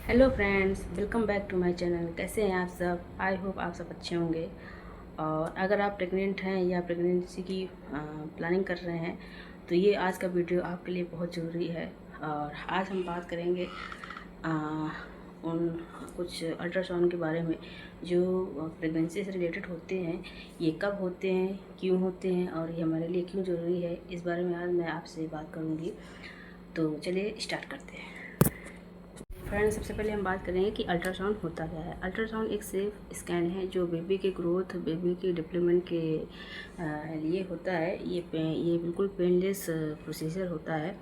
Hello friends, welcome back to my channel. कैसे हैं आप सब? आई होप आप सब अच्छे होंगे। और अगर आप प्रेग्नेंट हैं या प्रेगनेंसी की प्लानिंग कर रहे हैं तो ये आज का वीडियो आपके लिए बहुत ज़रूरी है। और आज हम बात करेंगे आ, उन कुछ अल्ट्रासाउंड के बारे में जो प्रेगनेंसी से रिलेटेड होते हैं। ये कब होते हैं, क्यों होते हैं और ये हमारे लिए क्यों ज़रूरी है, इस बारे में आज मैं आपसे बात करूँगी। तो चलिए स्टार्ट करते हैं। फ्रेंड्स, सबसे पहले हम बात करेंगे कि अल्ट्रासाउंड होता क्या है। अल्ट्रासाउंड एक सेफ स्कैन है जो बेबी के ग्रोथ, बेबी के डेवलपमेंट के लिए होता है। ये बिल्कुल पेनलेस प्रोसीजर होता है।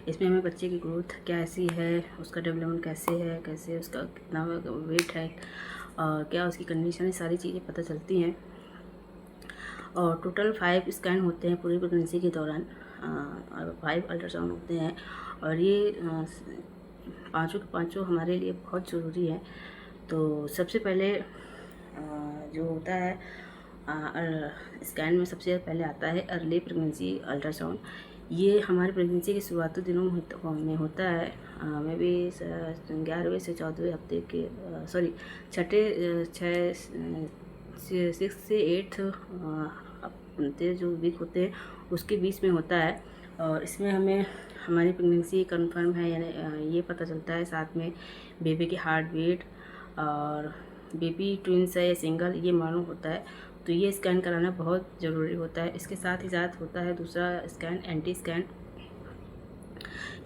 इसमें हमें बच्चे की ग्रोथ कैसी है, उसका डेवलपमेंट कैसे है, कैसे उसका कितना वेट है और क्या उसकी कंडीशन है, सारी चीज़ें पता चलती हैं। और टोटल 5 स्कैन होते हैं पूरी प्रेगनेंसी के दौरान, और 5 अल्ट्रासाउंड होते हैं। और ये पाँचों के पाँचों हमारे लिए बहुत ज़रूरी है। तो सबसे पहले जो होता है स्कैन में सबसे पहले आता है अर्ली प्रेगनेंसी अल्ट्रासाउंड। ये हमारी प्रेगनेंसी के शुरुआती दिनों में होता है। मे भी 11वें से 14वें हफ्ते के छठे 6 से 8 हफ्ते जो वीक होते हैं उसके बीच में होता है। और इसमें हमें हमारी प्रेगनेंसी कंफर्म है यानी ये पता चलता है। साथ में बेबी की हार्ट बीट और बेबी ट्विंस है या सिंगल, ये मालूम होता है। तो ये स्कैन कराना बहुत ज़रूरी होता है। इसके साथ ही साथ होता है दूसरा स्कैन, एंटी स्कैन।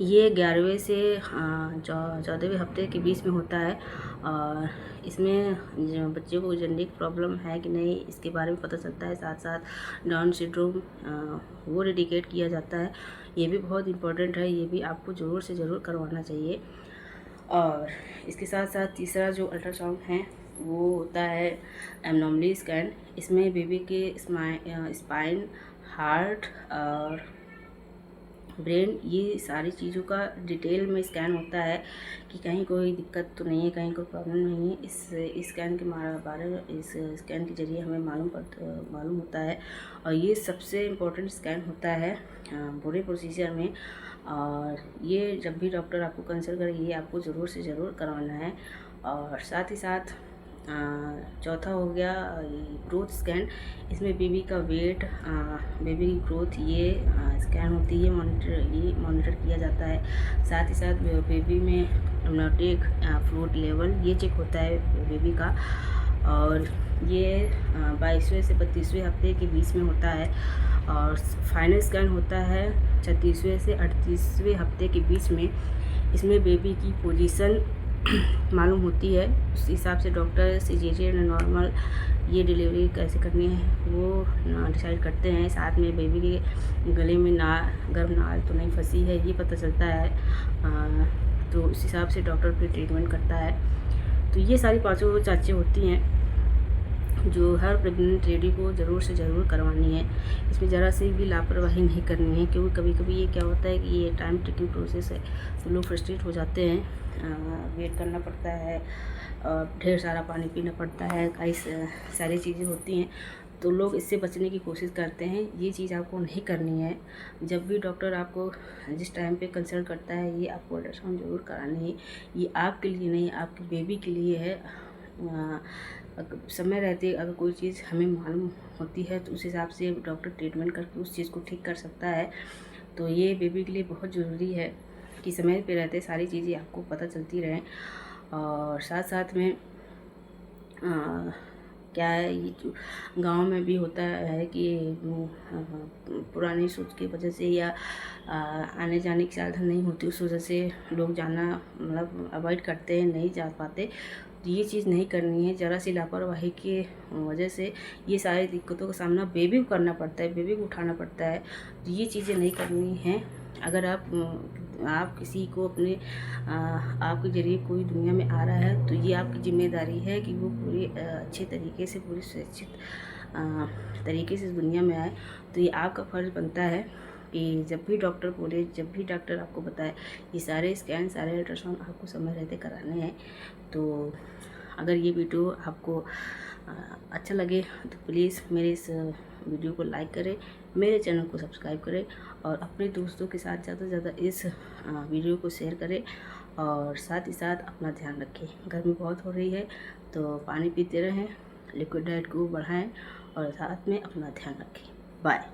ये 11वें से 14वें हफ्ते के बीच में होता है। और इसमें जो बच्चे को जेनेटिक प्रॉब्लम है कि नहीं, इसके बारे में पता चलता है। साथ साथ डाउन सिंड्रोम वो रिडिकेट किया जाता है। ये भी बहुत इम्पोर्टेंट है, ये भी आपको ज़रूर से ज़रूर करवाना चाहिए। और इसके साथ साथ तीसरा जो अल्ट्रासाउंड है वो होता है एब्नॉर्मली स्कैन। इसमें बेबी के स्पाइन, हार्ट और ब्रेन, ये सारी चीज़ों का डिटेल में स्कैन होता है कि कहीं कोई दिक्कत तो नहीं है, कहीं कोई प्रॉब्लम नहीं है। इस स्कैन के बारे में, इस स्कैन के ज़रिए हमें मालूम होता है। और ये सबसे इम्पोर्टेंट स्कैन होता है पूरे प्रोसीजर में। और ये जब भी डॉक्टर आपको कंसल्ट करे ये आपको ज़रूर से ज़रूर करवाना है। और साथ ही साथ चौथा हो गया ग्रोथ स्कैन। इसमें बेबी का वेट, बेबी की ग्रोथ, ये स्कैन होती है, मॉनिटर किया जाता है। साथ ही साथ बेबी में एमनाटिक फ्लूइड लेवल ये चेक होता है बेबी का। और ये 22वें से 32वें हफ्ते के बीच में होता है। और फाइनल स्कैन होता है 36वें से 38वें हफ्ते के बीच में। इसमें बेबी की पोजीशन मालूम होती है। उस हिसाब से डॉक्टर सिजेरियन, नॉर्मल, ये डिलीवरी कैसे करनी है वो डिसाइड करते हैं। साथ में बेबी के गले में गर्भनाल तो नहीं फंसी है, ये पता चलता है। तो उस हिसाब से डॉक्टर फिर ट्रीटमेंट करता है। तो ये सारी पाँचों जाँचें होती हैं जो हर प्रेग्नेंट लेडी को ज़रूर से ज़रूर करवानी है। इसमें ज़रा सी भी लापरवाही नहीं करनी है, क्योंकि कभी कभी ये क्या होता है कि ये टाइम टेकिंग प्रोसेस है तो लोग फ्रस्ट्रेट हो जाते हैं। वेट करना पड़ता है और ढेर सारा पानी पीना पड़ता है, कई सारी चीज़ें होती हैं। तो लोग इससे बचने की कोशिश करते हैं। ये चीज़ आपको नहीं करनी है। जब भी डॉक्टर आपको जिस टाइम पे कंसल्ट करता है ये आपको अल्ट्रासाउंड ज़रूर करानी है। ये आपके लिए नहीं, आपके बेबी के लिए है। समय रहते अगर कोई चीज़ हमें मालूम होती है तो उस हिसाब से डॉक्टर ट्रीटमेंट करके उस चीज़ को ठीक कर सकता है। तो ये बेबी के लिए बहुत ज़रूरी है कि समय पे रहते सारी चीज़ें आपको पता चलती रहें। और साथ साथ में क्या है, ये जो गांव में भी होता है कि पुरानी सोच की वजह से या आने जाने की साधन नहीं होती, उस वजह से लोग जाना मतलब अवॉइड करते हैं, नहीं जा पाते। तो ये चीज़ नहीं करनी है। ज़रा सी लापरवाही की वजह से ये सारी दिक्कतों का सामना बेबी को करना पड़ता है, बेबी को उठाना पड़ता है। तो ये चीज़ें नहीं करनी हैं। अगर आप किसी को अपने आपके ज़रिए कोई दुनिया में आ रहा है तो ये आपकी ज़िम्मेदारी है कि वो पूरी अच्छे तरीके से, पूरी सुरक्षित तरीके से दुनिया में आए। तो ये आपका फ़र्ज़ बनता है कि जब भी डॉक्टर बोले, जब भी डॉक्टर आपको बताए, ये सारे स्कैन, सारे अल्ट्रासाउंड आपको समय रहते कराने हैं। तो अगर ये वीडियो आपको अच्छा लगे तो प्लीज़ मेरे इस वीडियो को लाइक करें, मेरे चैनल को सब्सक्राइब करें और अपने दोस्तों के साथ ज़्यादा से ज़्यादा इस वीडियो को शेयर करें। और साथ ही साथ अपना ध्यान रखें, गर्मी बहुत हो रही है तो पानी पीते रहें, लिक्विड डाइट को बढ़ाएं और साथ में अपना ध्यान रखें। बाय।